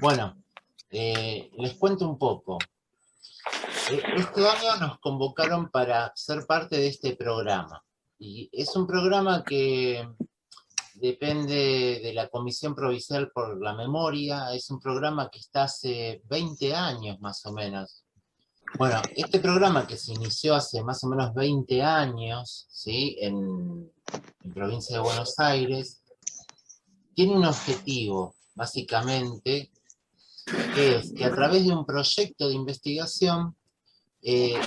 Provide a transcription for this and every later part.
Bueno, les cuento un poco. Este año nos convocaron para ser parte de este programa. Y es un programa que depende de la Comisión Provincial por la Memoria. Es un programa que está hace 20 años más o menos. Bueno, este programa que se inició hace más o menos 20 años, ¿sí? En provincia de Buenos Aires, tiene un objetivo, básicamente, que es que a través de un proyecto de investigación se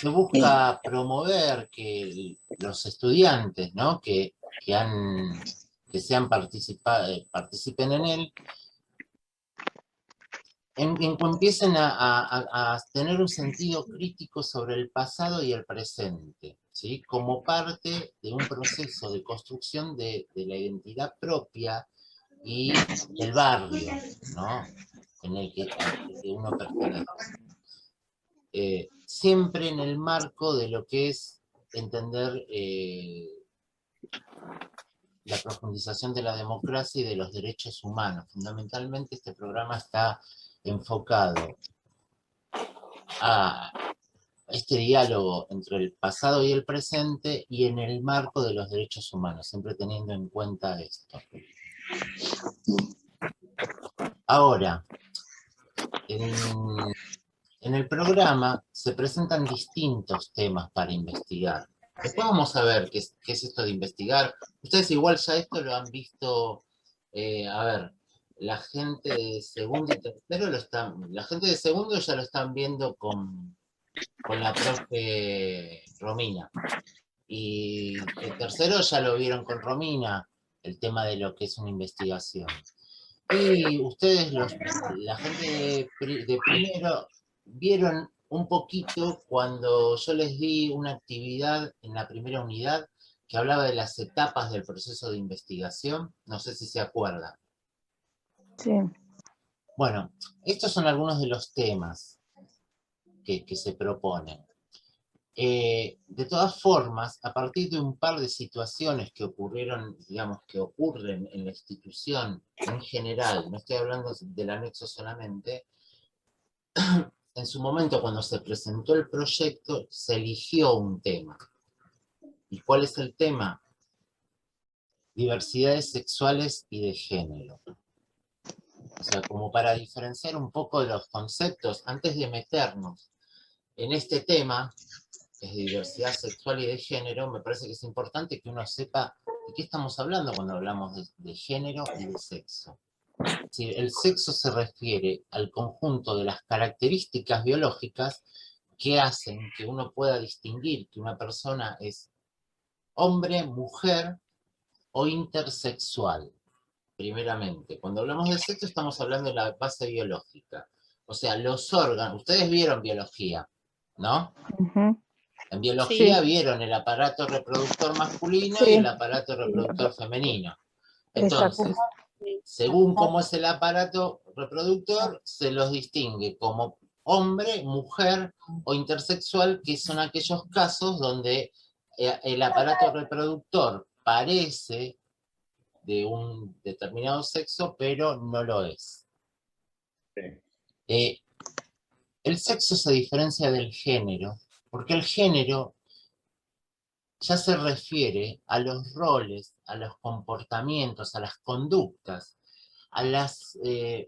busca promover que los estudiantes, ¿no? que participen en él, empiecen a tener un sentido crítico sobre el pasado y el presente, ¿sí? Como parte de un proceso de construcción de la identidad propia y del barrio, ¿no? Al que uno pertenece. Siempre en el marco de lo que es entender la profundización de la democracia y de los derechos humanos. Fundamentalmente este programa está enfocado a este diálogo entre el pasado y el presente y en el marco de los derechos humanos, siempre teniendo en cuenta esto. Ahora, en el programa se presentan distintos temas para investigar. Después vamos a ver qué es esto de investigar. Ustedes igual ya esto lo han visto, a ver, la gente de segundo y tercero la gente de segundo ya lo están viendo con la profe Romina. Y el tercero ya lo vieron con Romina, el tema de lo que es una investigación. Y ustedes, la gente de primero, vieron un poquito cuando yo les di una actividad en la primera unidad que hablaba de las etapas del proceso de investigación. No sé si se acuerdan. Sí. Bueno, estos son algunos de los temas que se proponen. De todas formas, a partir de un par de situaciones que ocurrieron, digamos, que ocurren en la institución en general, no estoy hablando del anexo solamente, en su momento cuando se presentó el proyecto se eligió un tema. ¿Y cuál es el tema? Diversidades sexuales y de género. O sea, como para diferenciar un poco de los conceptos, antes de meternos en este tema, que es de diversidad sexual y de género, me parece que es importante que uno sepa de qué estamos hablando cuando hablamos de género y de sexo. Es decir, el sexo se refiere al conjunto de las características biológicas que hacen que uno pueda distinguir que una persona es hombre, mujer o intersexual, primeramente. Cuando hablamos de sexo estamos hablando de la base biológica. O sea, los órganos, ustedes vieron biología, ¿no? Uh-huh. En biología Sí. vieron el aparato reproductor masculino y el Sí. aparato reproductor femenino. Exacto. Entonces, según cómo es el aparato reproductor, se los distingue como hombre, mujer o intersexual, que son aquellos casos donde el aparato reproductor parece de un determinado sexo, pero no lo es. Eh, el sexo se diferencia del género, porque el género ya se refiere a los roles, a los comportamientos, a las conductas, a las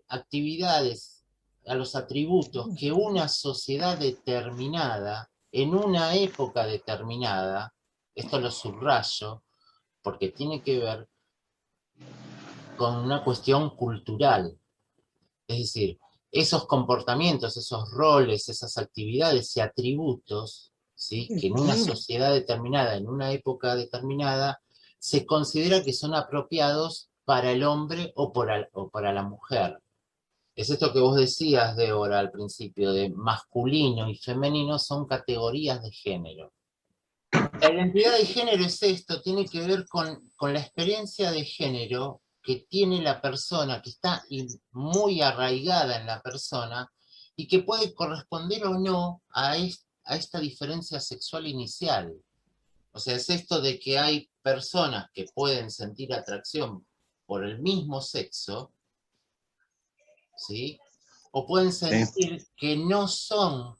actividades, a los atributos que una sociedad determinada, en una época determinada, esto lo subrayo, porque tiene que ver con una cuestión cultural. Es decir, esos comportamientos, esos roles, esas actividades y atributos, ¿sí? Que en una sociedad determinada, en una época determinada, se considera que son apropiados para el hombre o para la mujer. Es esto que vos decías, Débora, al principio, de masculino y femenino son categorías de género. La identidad de género es esto, tiene que ver con la experiencia de género que tiene la persona, que está muy arraigada en la persona y que puede corresponder o no a esta diferencia sexual inicial. O sea, es esto de que hay personas que pueden sentir atracción por el mismo sexo, ¿sí? O pueden sentir que no son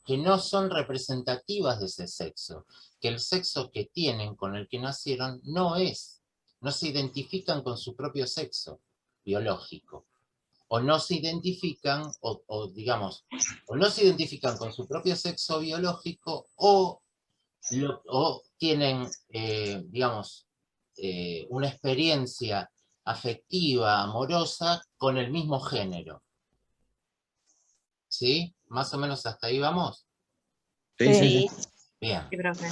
representativas de ese sexo, que el sexo que tienen, con el que nacieron, no se identifican con su propio sexo biológico, o no se identifican, digamos, o no se identifican con su propio sexo biológico, o tienen, digamos, una experiencia afectiva, amorosa, con el mismo género. ¿Sí? ¿Más o menos hasta ahí vamos? Sí. Bien. Sí, profe.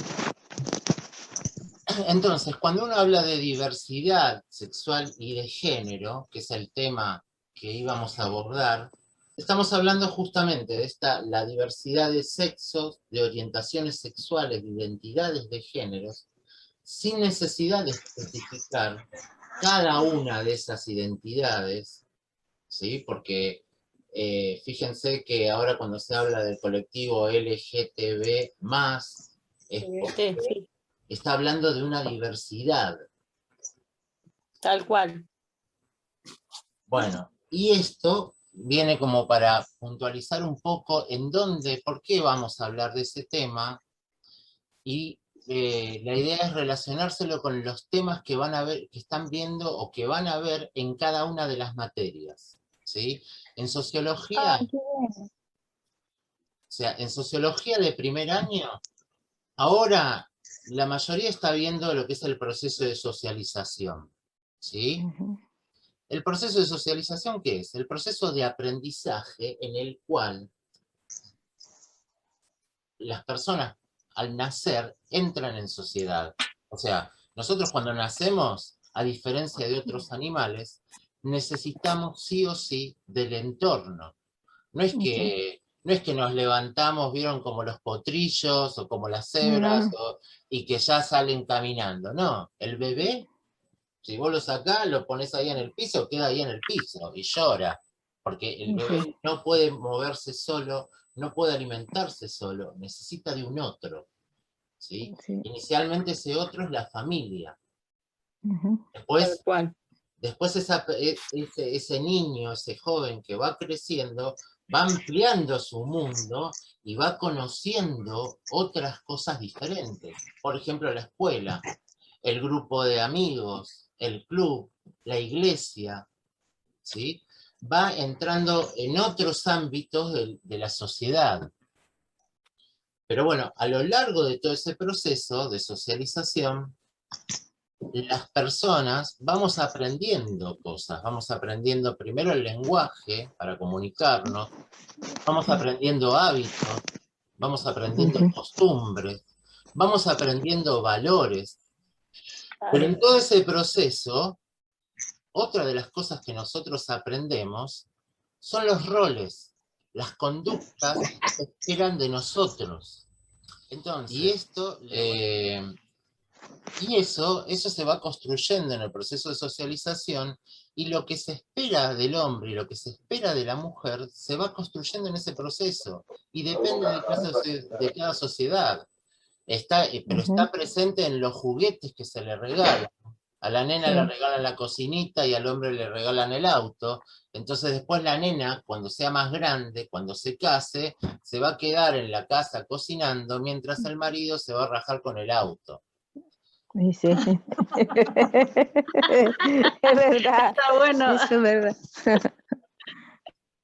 Entonces, cuando uno habla de diversidad sexual y de género, que es el tema que íbamos a abordar, estamos hablando justamente de la diversidad de sexos, de orientaciones sexuales, de identidades de géneros, sin necesidad de especificar cada una de esas identidades, ¿sí? Porque fíjense que ahora cuando se habla del colectivo LGTB+, es porque Sí, está hablando de una diversidad. tal cual. Bueno, y esto viene como para puntualizar un poco por qué vamos a hablar de ese tema, y la idea es relacionárselo con los temas que van a ver, que están viendo o que van a ver en cada una de las materias, ¿sí? En sociología, Qué bueno. o sea, en sociología de primer año, ahora la mayoría está viendo lo que es el proceso de socialización, ¿sí? Ujú. ¿El proceso de socialización qué es? El proceso de aprendizaje en el cual las personas al nacer entran en sociedad. O sea, nosotros cuando nacemos, a diferencia de otros animales, necesitamos sí o sí del entorno. No es que nos levantamos, vieron, como los potrillos o como las cebras, No. y que ya salen caminando. No, el bebé, si vos lo sacás, lo pones ahí en el piso, queda ahí en el piso y llora, porque el bebé no puede moverse solo, no puede alimentarse solo, necesita de un otro, ¿sí? Sí. Inicialmente ese otro es la familia. Ujú. Tal Después, cual. ese niño, ese joven que va creciendo, va ampliando su mundo y va conociendo otras cosas diferentes. Por ejemplo, la escuela, el grupo de amigos, el club, la iglesia, ¿sí? Va entrando en otros ámbitos de la sociedad. Pero bueno, a lo largo de todo ese proceso de socialización, las personas vamos aprendiendo cosas, vamos aprendiendo primero el lenguaje para comunicarnos, vamos aprendiendo hábitos, vamos aprendiendo costumbres, vamos aprendiendo valores. Pero en todo ese proceso, otra de las cosas que nosotros aprendemos son los roles, las conductas que esperan de nosotros. Entonces, eso se va construyendo en el proceso de socialización, y lo que se espera del hombre y lo que se espera de la mujer se va construyendo en ese proceso, y depende de cada sociedad. Pero está presente en los juguetes que se le regalan. A la nena le regalan la cocinita y al hombre le regalan el auto. Entonces después la nena, cuando sea más grande, cuando se case, se va a quedar en la casa cocinando, mientras el marido se va a rajar con el auto. Sí, sí. Es verdad. Está bueno. Eso es verdad.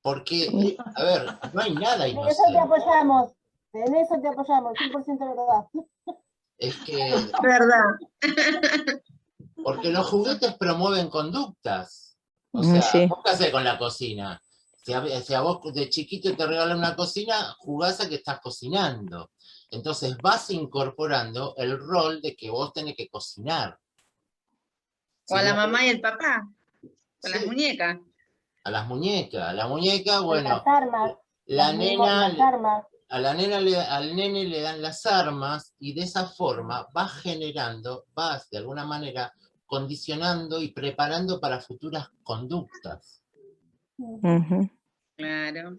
Porque, a ver, no hay nada En eso te inocente. apoyamos, 100% verdad. Es que, Verdad. porque los juguetes promueven conductas. O sea, Sí. ¿vos qué hacés con la cocina? Si a vos de chiquito te regalan una cocina, jugás a que estás cocinando. Entonces vas incorporando el rol de que vos tenés que cocinar. O a la mamá y el papá. Con las Sí, muñecas. a las muñecas. A la muñeca, bueno, Las armas, la nena, las armas. al nene le dan las armas, y de esa forma vas generando, vas de alguna manera condicionando y preparando para futuras conductas. Claro.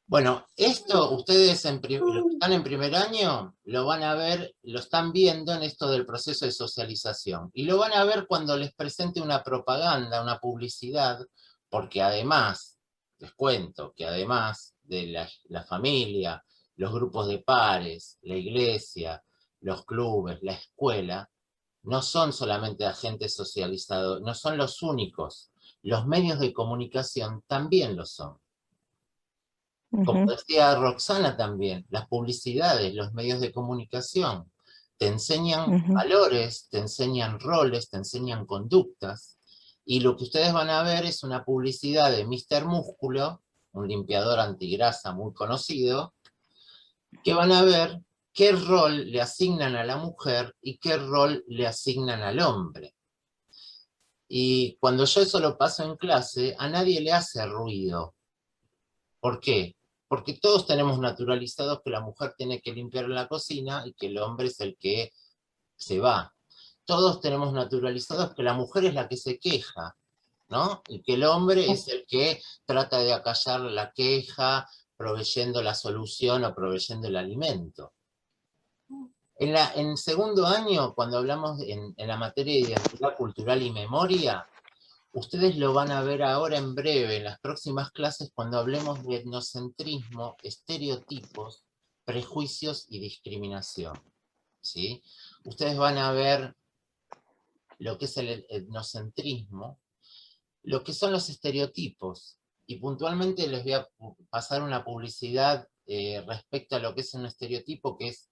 Bueno, esto ustedes los que están en primer año lo van a ver, lo están viendo en esto del proceso de socialización. Y lo van a ver cuando les presente una propaganda, una publicidad, porque además les cuento que además de la familia, los grupos de pares, la iglesia, los clubes, la escuela, no son solamente agentes socializados, no son los únicos. Los medios de comunicación también lo son. Como Ujú, decía Roxana también, las publicidades, los medios de comunicación, te enseñan ujú. valores, te enseñan roles, te enseñan conductas, y lo que ustedes van a ver es una publicidad de Mr. Músculo, un limpiador antigrasa muy conocido, que van a ver qué rol le asignan a la mujer y qué rol le asignan al hombre. Y cuando yo eso lo paso en clase, a nadie le hace ruido. ¿Por qué? Porque todos tenemos naturalizados que la mujer tiene que limpiar la cocina y que el hombre es el que se va. Todos tenemos naturalizados que la mujer es la que se queja, ¿no? Y que el hombre es el que trata de acallar la queja, proveyendo la solución o proveyendo el alimento. En segundo año, cuando hablamos en la materia de identidad cultural y memoria, ustedes lo van a ver ahora en breve, en las próximas clases, cuando hablemos de etnocentrismo, estereotipos, prejuicios y discriminación, ¿sí? Ustedes van a ver lo que es el etnocentrismo, lo que son los estereotipos, y puntualmente les voy a pasar una publicidad respecto a lo que es un estereotipo, que es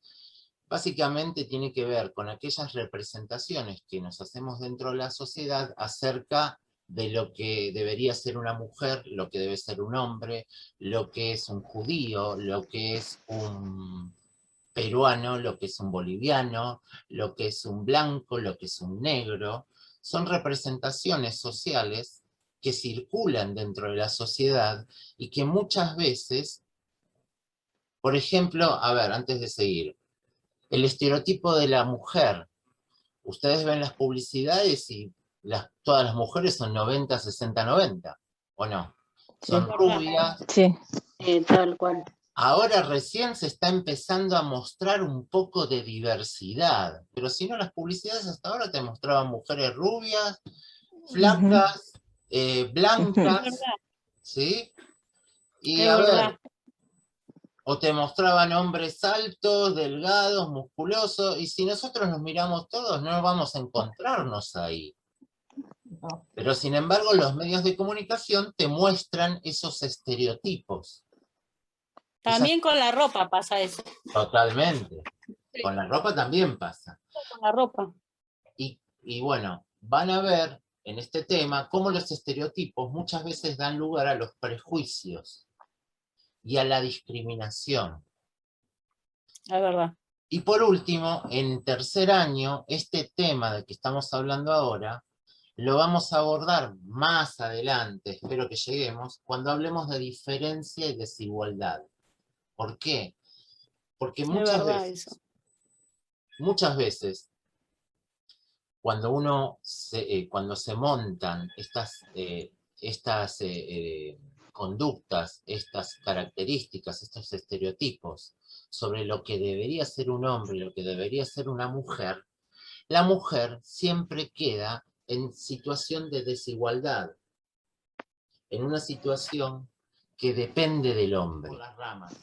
básicamente tiene que ver con aquellas representaciones que nos hacemos dentro de la sociedad acerca de lo que debería ser una mujer, lo que debe ser un hombre, lo que es un judío, lo que es un peruano, lo que es un boliviano, lo que es un blanco, lo que es un negro. Son representaciones sociales que circulan dentro de la sociedad y que muchas veces, por ejemplo, a ver, antes de seguir, el estereotipo de la mujer. Ustedes ven las publicidades y todas las mujeres son 90, 60, 90, ¿o no? Son Sí, rubias. sí. Tal cual. Ahora recién se está empezando a mostrar un poco de diversidad, pero si no, las publicidades hasta ahora te mostraban mujeres rubias, flacas, blancas, ¿sí? Y Es a verdad. ver, o te mostraban hombres altos, delgados, musculosos, y si nosotros nos miramos todos, no vamos a encontrarnos ahí. No. Pero sin embargo, los medios de comunicación te muestran esos estereotipos. También con la ropa pasa eso. Totalmente. Con la ropa también pasa. Con la ropa. Y bueno, van a ver en este tema cómo los estereotipos muchas veces dan lugar a los prejuicios y a la discriminación. Es verdad. Y por último, en tercer año, este tema del que estamos hablando ahora, lo vamos a abordar más adelante, espero que lleguemos, cuando hablemos de diferencia y desigualdad. ¿Por qué? Porque Es verdad eso. muchas veces, cuando se montan estas conductas, estas características, estos estereotipos sobre lo que debería ser un hombre y lo que debería ser una mujer, la mujer siempre queda en situación de desigualdad, en una situación que depende del hombre. Por las ramas.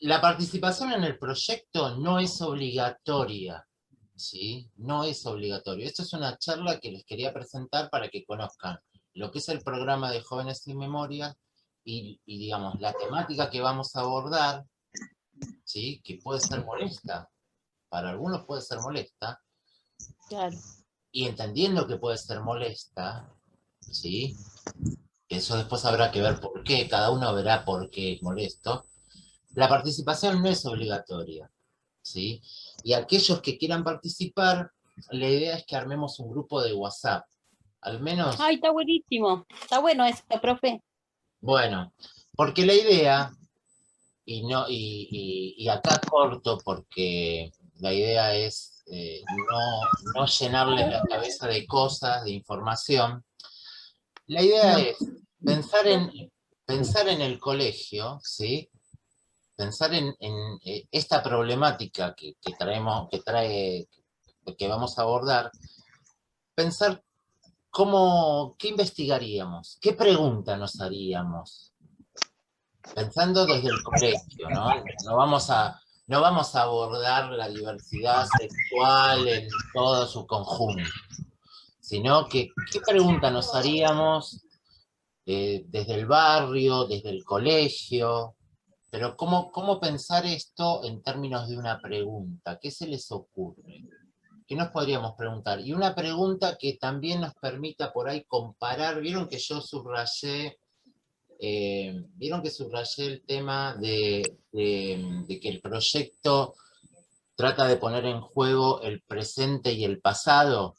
La participación en el proyecto no es obligatoria, ¿sí? No es obligatorio. Esta es una charla que les quería presentar para que conozcan lo que es el programa de Jóvenes sin Memoria y digamos, la temática que vamos a abordar, ¿sí? Que puede ser molesta, para algunos puede ser molesta, Claro. y entendiendo que puede ser molesta, ¿sí? Eso después habrá que ver por qué, cada uno verá por qué es molesto. La participación no es obligatoria, ¿sí? Y aquellos que quieran participar, la idea es que armemos un grupo de WhatsApp. Al menos, Ay, está buenísimo. Está bueno eso, profe. bueno, porque la idea, y acá corto porque la idea es no llenarles la cabeza de cosas, de información. La idea es pensar en el colegio, ¿sí? Pensar en esta problemática que vamos a abordar, pensar ¿qué investigaríamos? ¿Qué pregunta nos haríamos? Pensando desde el colegio, ¿no? No vamos a abordar la diversidad sexual en todo su conjunto, sino que ¿qué pregunta nos haríamos desde el barrio, desde el colegio? Pero ¿cómo pensar esto en términos de una pregunta? ¿Qué se les ocurre? ¿Qué nos podríamos preguntar? Y una pregunta que también nos permita por ahí comparar. Vieron que yo subrayé el tema de que el proyecto trata de poner en juego el presente y el pasado.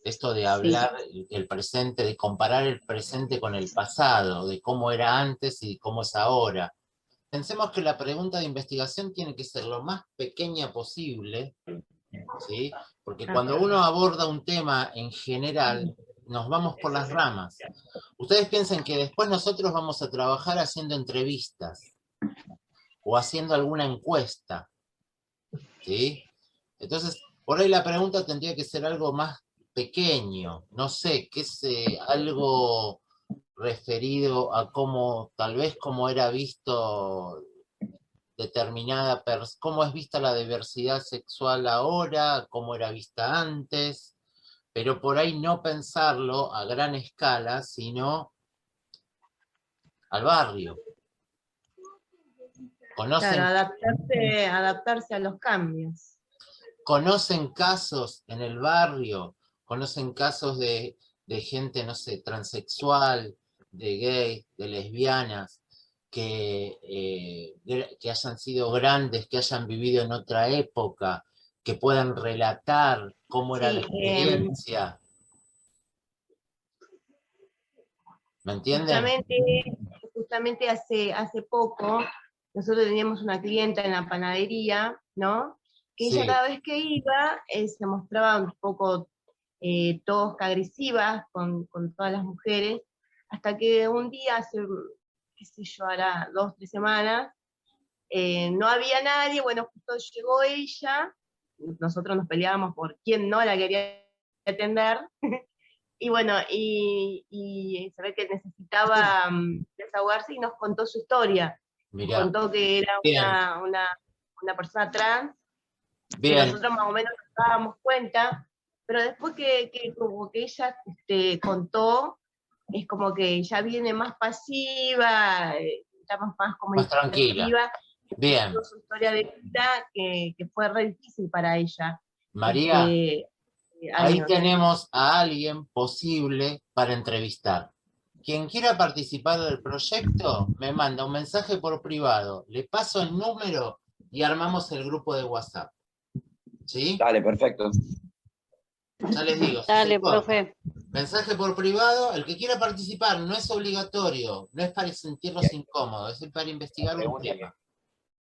Esto de hablar el presente, de comparar el presente con el pasado, de cómo era antes y cómo es ahora. Pensemos que la pregunta de investigación tiene que ser lo más pequeña posible, ¿sí? Porque cuando uno aborda un tema en general, nos vamos por las ramas. Ustedes piensen que después nosotros vamos a trabajar haciendo entrevistas o haciendo alguna encuesta, ¿sí? Entonces, por ahí la pregunta tendría que ser algo más pequeño, no sé, que es algo referido a cómo, tal vez cómo era visto cómo es vista la diversidad sexual ahora, cómo era vista antes, pero por ahí no pensarlo a gran escala, sino al barrio. Claro, adaptarse a los cambios. ¿Conocen casos en el barrio? ¿Conocen casos de gente, no sé, transexual, de gay, de lesbianas, que hayan sido grandes, que hayan vivido en otra época, que puedan relatar cómo era la experiencia? ¿Me entienden? Justamente hace poco, nosotros teníamos una clienta en la panadería, ¿no? Que ella cada vez que iba, se mostraba un poco tosca, agresiva con todas las mujeres, hasta que un día, hace, qué sé yo, hará 2 o 3 semanas, no había nadie, bueno, justo llegó ella, nosotros nos peleábamos por quién no la quería atender, y bueno, y se ve que necesitaba desahogarse y nos contó su historia. Mirá. Nos contó que era una persona trans, que nosotros más o menos nos dábamos cuenta, pero después que como que ella contó, es como que ya viene más pasiva, ya más como más tranquila. Bien. Su historia de vida que fue re difícil para ella. María, ahí tenemos a alguien posible para entrevistar. Quien quiera participar del proyecto, me manda un mensaje por privado, le paso el número y armamos el grupo de WhatsApp. ¿Sí? Dale, perfecto. Ya les digo. Dale, profe. Mensaje por privado, el que quiera participar, no es obligatorio, no es para sentirnos incómodos, es para investigar un tema.